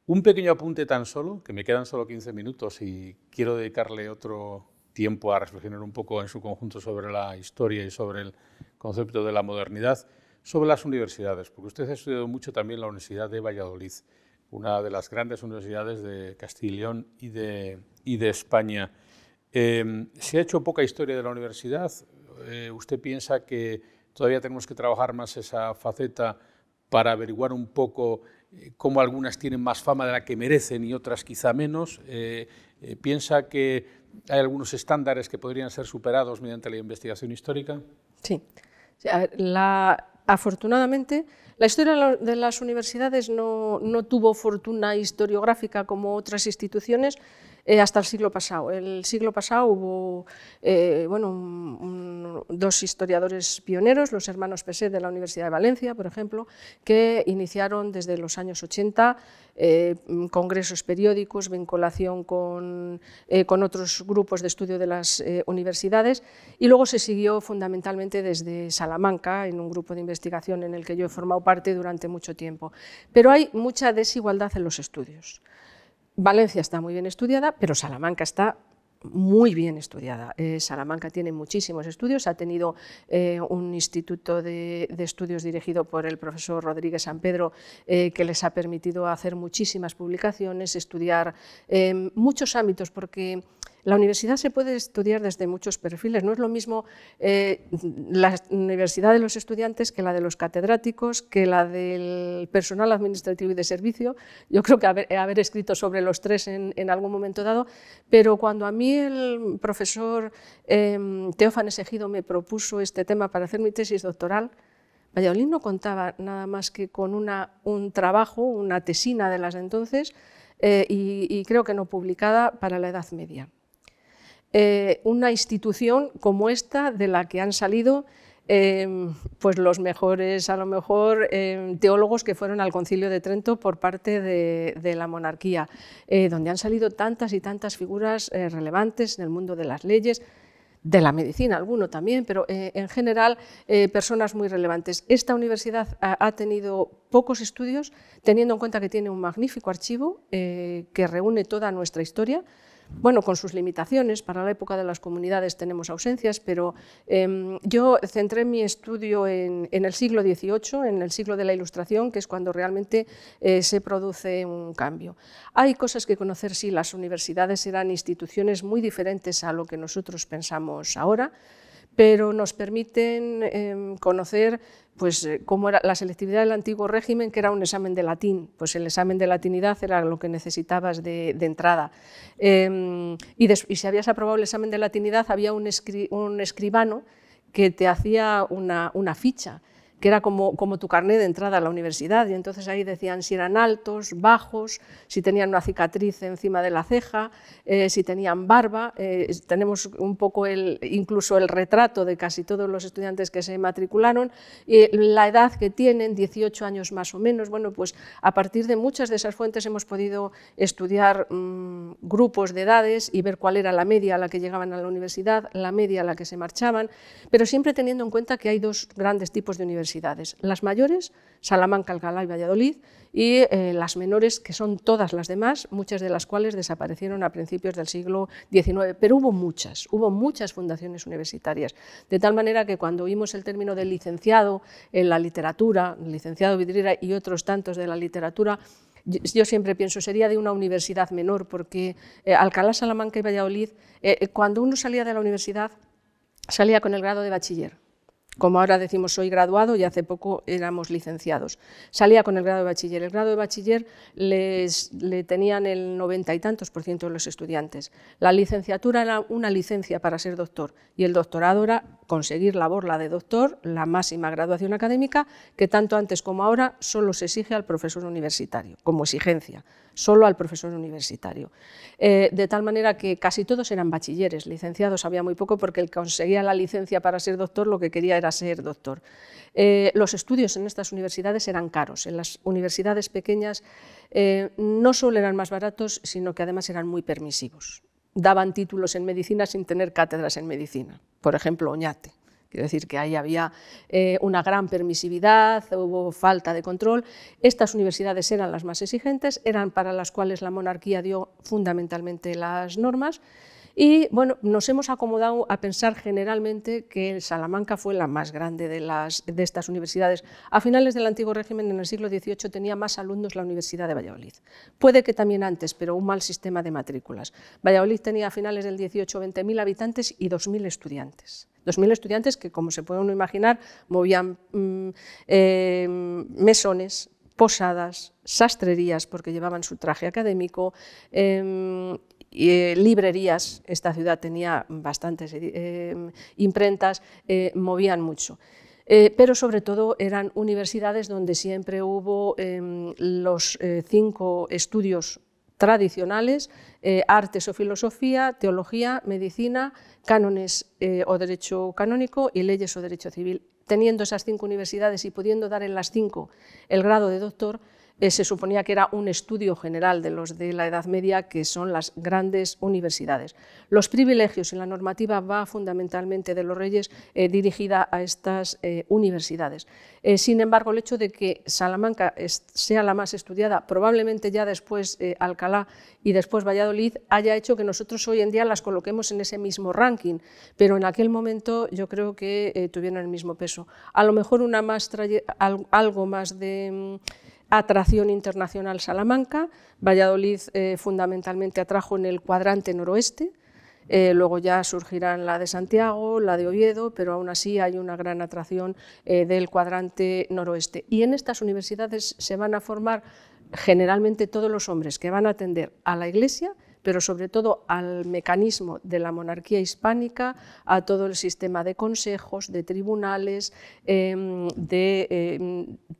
Un pequeño apunte tan solo, que me quedan solo 15 minutos y quiero dedicarle otro tiempo a reflexionar un poco en su conjunto sobre la historia y sobre el concepto de la modernidad, sobre las universidades, porque usted ha estudiado mucho también la Universidad de Valladolid, una de las grandes universidades de Castilla y León y de España. ¿Se ha hecho poca historia de la universidad? ¿Usted piensa que todavía tenemos que trabajar más esa faceta para averiguar un poco cómo algunas tienen más fama de la que merecen y otras quizá menos? ¿Piensa que hay algunos estándares que podrían ser superados mediante la investigación histórica? Sí. Afortunadamente, la historia de las universidades no tuvo fortuna historiográfica como otras instituciones hasta el siglo pasado. El siglo pasado hubo 2 historiadores pioneros, los hermanos Peset de la Universidad de Valencia, por ejemplo, que iniciaron desde los años 80 congresos periódicos, vinculación con otros grupos de estudio de las universidades, y luego se siguió fundamentalmente desde Salamanca, en un grupo de investigación en el que yo he formado parte durante mucho tiempo. Pero hay mucha desigualdad en los estudios. Valencia está muy bien estudiada, pero Salamanca está muy bien estudiada. Salamanca tiene muchísimos estudios, ha tenido un instituto de estudios dirigido por el profesor Rodríguez San Pedro que les ha permitido hacer muchísimas publicaciones, estudiar muchos ámbitos, porque la universidad se puede estudiar desde muchos perfiles. No es lo mismo la universidad de los estudiantes que la de los catedráticos, que la del personal administrativo y de servicio. Yo creo que haber escrito sobre los 3 en algún momento dado, pero cuando a mí el profesor Teófanes Ejido me propuso este tema para hacer mi tesis doctoral, Valladolid no contaba nada más que con un trabajo, una tesina de las de entonces, y creo que no publicada para la Edad Media. Una institución como esta, de la que han salido pues los mejores, a lo mejor, teólogos que fueron al Concilio de Trento por parte de la monarquía, donde han salido tantas y tantas figuras relevantes en el mundo de las leyes, de la medicina, alguno también, pero en general personas muy relevantes. Esta universidad ha tenido pocos estudios, teniendo en cuenta que tiene un magnífico archivo que reúne toda nuestra historia. bueno, con sus limitaciones. Para la época de las comunidades tenemos ausencias, pero yo centré mi estudio en el siglo XVIII, en el siglo de la Ilustración, que es cuando realmente se produce un cambio. Hay cosas que conocer, sí, las universidades eran instituciones muy diferentes a lo que nosotros pensamos ahora, pero nos permiten conocer pues, cómo era la selectividad del antiguo régimen, que era un examen de latín. Pues el examen de latinidad era lo que necesitabas de entrada. Y si habías aprobado el examen de latinidad, había un escribano que te hacía una ficha, que era como tu carné de entrada a la universidad, y entonces ahí decían si eran altos, bajos, si tenían una cicatriz encima de la ceja, si tenían barba. Tenemos un poco incluso el retrato de casi todos los estudiantes que se matricularon, la edad que tienen, 18 años más o menos. Bueno, pues a partir de muchas de esas fuentes hemos podido estudiar grupos de edades y ver cuál era la media a la que llegaban a la universidad, la media a la que se marchaban, pero siempre teniendo en cuenta que hay dos grandes tipos de universidades. Las mayores, Salamanca, Alcalá y Valladolid, y las menores, que son todas las demás, muchas de las cuales desaparecieron a principios del siglo XIX, pero hubo muchas fundaciones universitarias, de tal manera que cuando oímos el término de licenciado en la literatura, licenciado Vidriera y otros tantos de la literatura, yo siempre pienso, sería de una universidad menor, porque Alcalá, Salamanca y Valladolid, cuando uno salía de la universidad, salía con el grado de bachiller. Como ahora decimos, soy graduado y hace poco éramos licenciados. Salía con el grado de bachiller. El grado de bachiller le tenían el 90 y tantos % de los estudiantes. La licenciatura era una licencia para ser doctor y el doctorado era conseguir la borla de doctor, la máxima graduación académica, que tanto antes como ahora solo se exige al profesor universitario, como exigencia, solo al profesor universitario. De tal manera que casi todos eran bachilleres, licenciados había muy poco, porque el que conseguía la licencia para ser doctor lo que quería era ser doctor. Los estudios en estas universidades eran caros. En las universidades pequeñas no solo eran más baratos, sino que además eran muy permisivos. Daban títulos en medicina sin tener cátedras en medicina, por ejemplo, Oñate. Quiero decir que ahí había una gran permisividad, hubo falta de control. Estas universidades eran las más exigentes, eran para las cuales la monarquía dio fundamentalmente las normas. Y bueno, nos hemos acomodado a pensar generalmente que Salamanca fue la más grande de estas universidades. A finales del antiguo régimen, en el siglo XVIII, tenía más alumnos la Universidad de Valladolid. Puede que también antes, pero un mal sistema de matrículas. Valladolid tenía a finales del XVIII 20.000 habitantes y 2.000 estudiantes. 2.000 estudiantes que, como se puede uno imaginar, movían mesones, posadas, sastrerías, porque llevaban su traje académico, librerías. Esta ciudad tenía bastantes imprentas, movían mucho. Pero sobre todo eran universidades donde siempre hubo los 5 estudios tradicionales, artes o filosofía, teología, medicina, cánones o derecho canónico y leyes o derecho civil. Teniendo esas 5 universidades y pudiendo dar en las 5 el grado de doctor, se suponía que era un estudio general de los de la Edad Media, que son las grandes universidades. Los privilegios y la normativa va fundamentalmente de los reyes dirigida a estas universidades. Sin embargo, el hecho de que Salamanca sea la más estudiada, probablemente ya después Alcalá y después Valladolid, haya hecho que nosotros hoy en día las coloquemos en ese mismo ranking, pero en aquel momento yo creo que tuvieron el mismo peso. A lo mejor algo más de atracción internacional Salamanca. Valladolid fundamentalmente atrajo en el cuadrante noroeste, luego ya surgirán la de Santiago, la de Oviedo, pero aún así hay una gran atracción del cuadrante noroeste. Y en estas universidades se van a formar generalmente todos los hombres que van a atender a la Iglesia, pero sobre todo al mecanismo de la monarquía hispánica, a todo el sistema de consejos, de tribunales,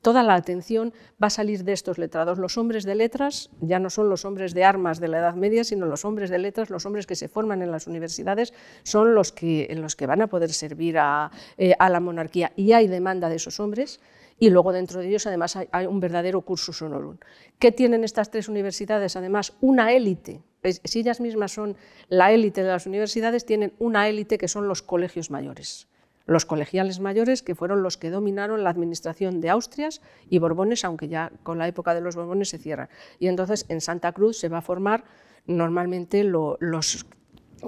toda la atención va a salir de estos letrados. Los hombres de letras ya no son los hombres de armas de la Edad Media, sino los hombres de letras, los hombres que se forman en las universidades, son los que van a poder servir a la monarquía, y hay demanda de esos hombres. Y luego dentro de ellos además hay un verdadero cursus honorum. ¿Qué tienen estas 3 universidades? Además, una élite. Si ellas mismas son la élite de las universidades, tienen una élite que son los colegios mayores. Los colegiales mayores, que fueron los que dominaron la administración de Austrias y Borbones, aunque ya con la época de los Borbones se cierran. Y entonces en Santa Cruz se va a formar normalmente los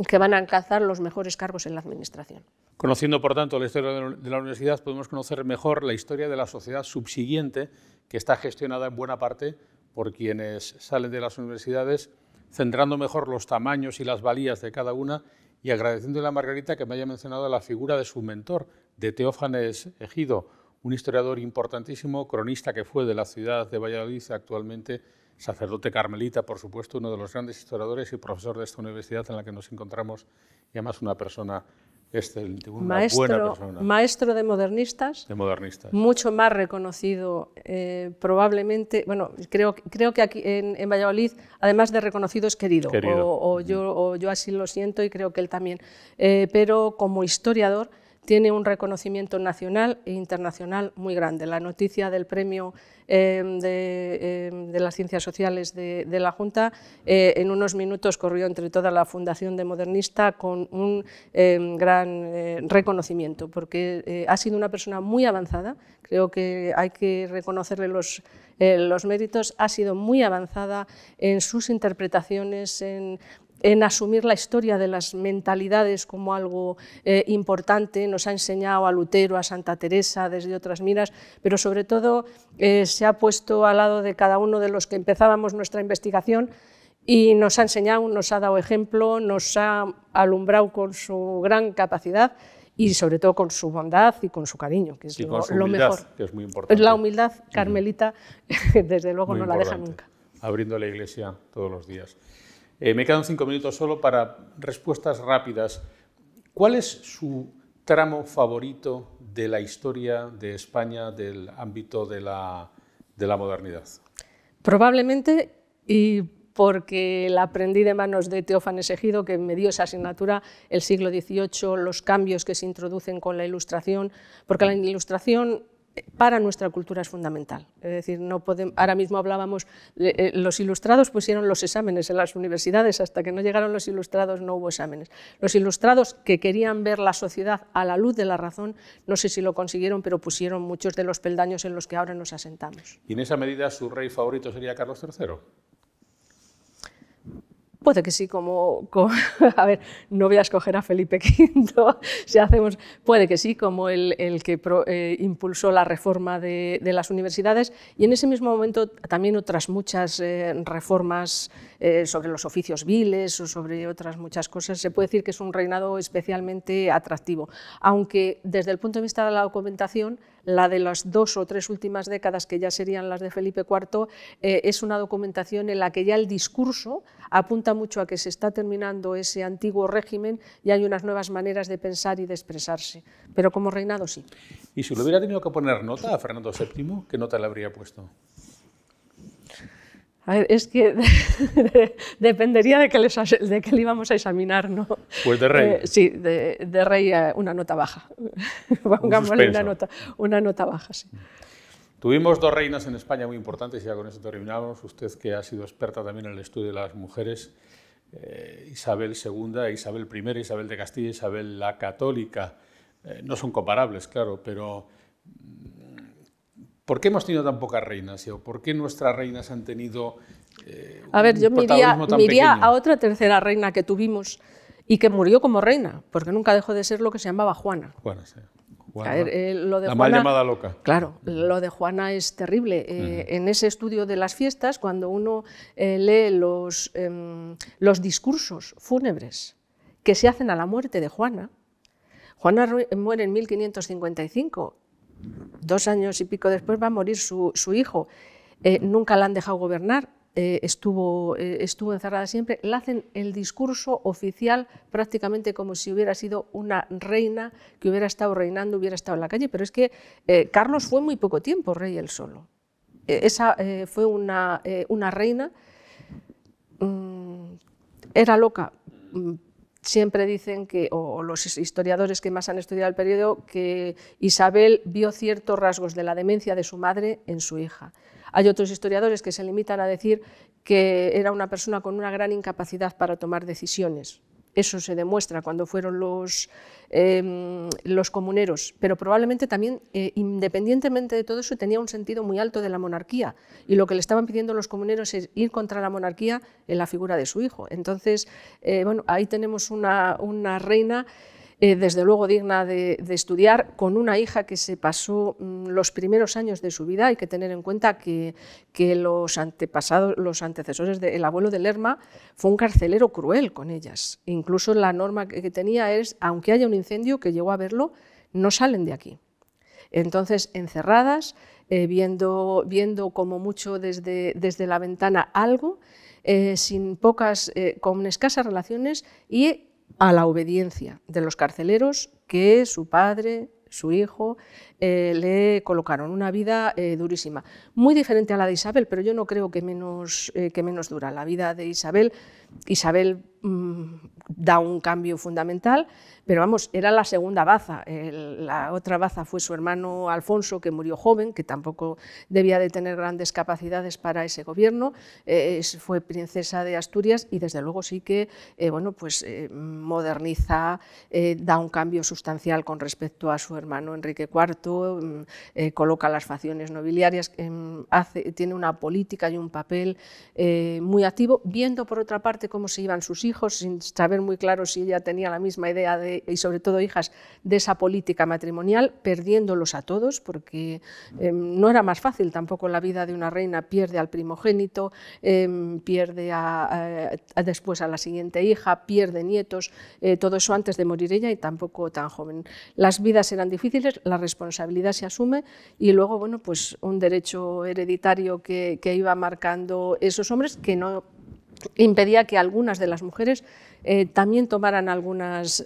que van a alcanzar los mejores cargos en la administración. Conociendo, por tanto, la historia de la universidad, podemos conocer mejor la historia de la sociedad subsiguiente, que está gestionada en buena parte por quienes salen de las universidades, centrando mejor los tamaños y las valías de cada una y agradeciéndole a Margarita que me haya mencionado la figura de su mentor, de Teófanes Ejido, un historiador importantísimo, cronista que fue de la ciudad de Valladolid, actualmente sacerdote carmelita, por supuesto, uno de los grandes historiadores y profesor de esta universidad en la que nos encontramos, y además una persona excelente, una buena persona. Maestro de modernistas, mucho más reconocido probablemente, bueno, creo que aquí en Valladolid, además de reconocido, es querido. Yo así lo siento y creo que él también, pero como historiador tiene un reconocimiento nacional e internacional muy grande. La noticia del premio de las Ciencias Sociales de la Junta en unos minutos corrió entre toda la Fundación de Modernista con un gran reconocimiento, porque ha sido una persona muy avanzada, creo que hay que reconocerle los méritos, ha sido muy avanzada en sus interpretaciones, en asumir la historia de las mentalidades como algo importante. Nos ha enseñado a Lutero, a Santa Teresa, desde otras miras, pero sobre todo se ha puesto al lado de cada uno de los que empezábamos nuestra investigación y nos ha enseñado, nos ha dado ejemplo, nos ha alumbrado con su gran capacidad y sobre todo con su bondad y con su cariño, que es lo mejor. Que es muy importante. La humildad carmelita, desde luego, muy no la deja nunca. Abriendo la iglesia todos los días. Me quedan 5 minutos solo para respuestas rápidas. ¿Cuál es su tramo favorito de la historia de España, del ámbito de la modernidad? Probablemente, y porque la aprendí de manos de Teófanes Ejido, que me dio esa asignatura, el siglo XVIII, los cambios que se introducen con la Ilustración, porque la Ilustración para nuestra cultura es fundamental. Es decir, no podemos, ahora mismo hablábamos, los ilustrados pusieron los exámenes en las universidades, hasta que no llegaron los ilustrados no hubo exámenes. Los ilustrados que querían ver la sociedad a la luz de la razón, no sé si lo consiguieron, pero pusieron muchos de los peldaños en los que ahora nos asentamos. ¿Y en esa medida su rey favorito sería Carlos III? Puede que sí, a ver, no voy a escoger a Felipe V, si hacemos, puede que sí, como el que impulsó la reforma de las universidades, y en ese mismo momento también otras muchas reformas sobre los oficios viles o sobre otras muchas cosas. Se puede decir que es un reinado especialmente atractivo, aunque desde el punto de vista de la documentación, la de las 2 o 3 últimas décadas, que ya serían las de Felipe IV, es una documentación en la que ya el discurso apunta mucho a que se está terminando ese antiguo régimen y hay unas nuevas maneras de pensar y de expresarse, pero como reinado sí. ¿Y si le hubiera tenido que poner nota a Fernando VII, qué nota le habría puesto? A ver, es que dependería de que le íbamos a examinar, ¿no? Pues de rey. Sí, de rey una nota baja. Pongámosle una nota baja, sí. Tuvimos 2 reinas en España muy importantes, y ya con eso terminamos. Usted, que ha sido experta también en el estudio de las mujeres, Isabel II, Isabel I, Isabel de Castilla, Isabel la Católica, no son comparables, claro, pero ¿por qué hemos tenido tan pocas reinas? ¿O por qué nuestras reinas han tenido a ver, yo me iría a otra tercera reina que tuvimos y que murió como reina, porque nunca dejó de ser lo que se llamaba Juana. Juana, sí. Lo de la Juana, mal llamada loca. Claro, lo de Juana es terrible. En ese estudio de las fiestas, cuando uno lee los discursos fúnebres que se hacen a la muerte de Juana, Juana muere en 1555, 2 años y pico después va a morir su hijo. Nunca la han dejado gobernar, estuvo encerrada siempre. Le hacen el discurso oficial prácticamente como si hubiera sido una reina que hubiera estado reinando, hubiera estado en la calle, pero es que Carlos fue muy poco tiempo rey él solo. Esa fue una reina, era loca. Siempre dicen que, o los historiadores que más han estudiado el periodo, que Isabel vio ciertos rasgos de la demencia de su madre en su hija. Hay otros historiadores que se limitan a decir que era una persona con una gran incapacidad para tomar decisiones. eso se demuestra cuando fueron los comuneros, pero probablemente también, independientemente de todo eso, tenía un sentido muy alto de la monarquía, y lo que le estaban pidiendo los comuneros es ir contra la monarquía en la figura de su hijo. Entonces, bueno, ahí tenemos una reina desde luego digna de estudiar, con una hija que se pasó los primeros años de su vida. Hay que tener en cuenta que los antecesores del abuelo de Lerma fue un carcelero cruel con ellas. Incluso la norma que tenía es, aunque haya un incendio, que llegó a verlo, no salen de aquí. Entonces, encerradas, viendo como mucho desde la ventana algo, con escasas relaciones y a la obediencia de los carceleros que su padre, su hijo, le colocaron. Una vida durísima, muy diferente a la de Isabel, pero yo no creo que menos dura. La vida de Isabel da un cambio fundamental, pero vamos, era la segunda baza. La otra baza fue su hermano Alfonso, que murió joven, que tampoco debía de tener grandes capacidades para ese gobierno. Fue princesa de Asturias y desde luego sí que bueno, pues, moderniza, da un cambio sustancial con respecto a su hermano Enrique IV, coloca las facciones nobiliarias, tiene una política y un papel muy activo, viendo por otra parte cómo se iban sus hijos, sin saber muy claro si ella tenía la misma idea y sobre todo hijas, de esa política matrimonial, perdiéndolos a todos, porque no era más fácil tampoco la vida de una reina. Pierde al primogénito, pierde después a la siguiente hija, pierde nietos, todo eso antes de morir ella y tampoco tan joven. Las vidas eran difíciles, la responsabilidad se asume y luego, bueno, pues un derecho hereditario que iba marcando esos hombres, que no impedía que algunas de las mujeres también tomaran algunas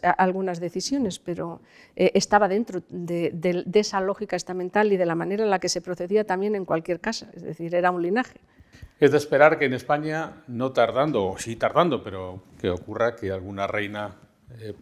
decisiones, pero estaba dentro de esa lógica estamental y de la manera en la que se procedía también en cualquier casa, es decir, era un linaje. Es de esperar que en España, no tardando, o sí tardando, pero que ocurra que alguna reina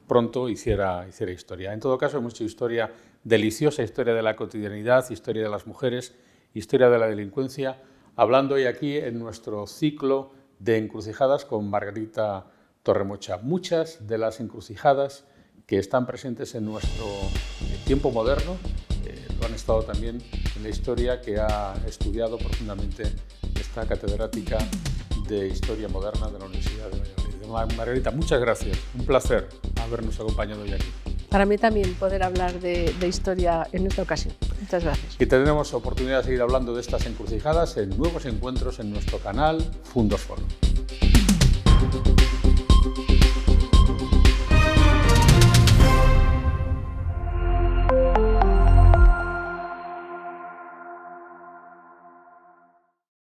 pronto hiciera historia. En todo caso, hemos hecho historia deliciosa, historia de la cotidianidad, historia de las mujeres, historia de la delincuencia, hablando hoy aquí en nuestro ciclo de encrucijadas con Margarita Torremocha. Muchas de las encrucijadas que están presentes en nuestro tiempo moderno lo han estado también en la historia que ha estudiado profundamente esta catedrática de Historia Moderna de la Universidad de Valladolid. Margarita, muchas gracias. Un placer habernos acompañado hoy aquí. Para mí también poder hablar de historia en esta ocasión. Muchas gracias. Y tendremos oportunidad de seguir hablando de estas encrucijadas en nuevos encuentros en nuestro canal Fundos Foro.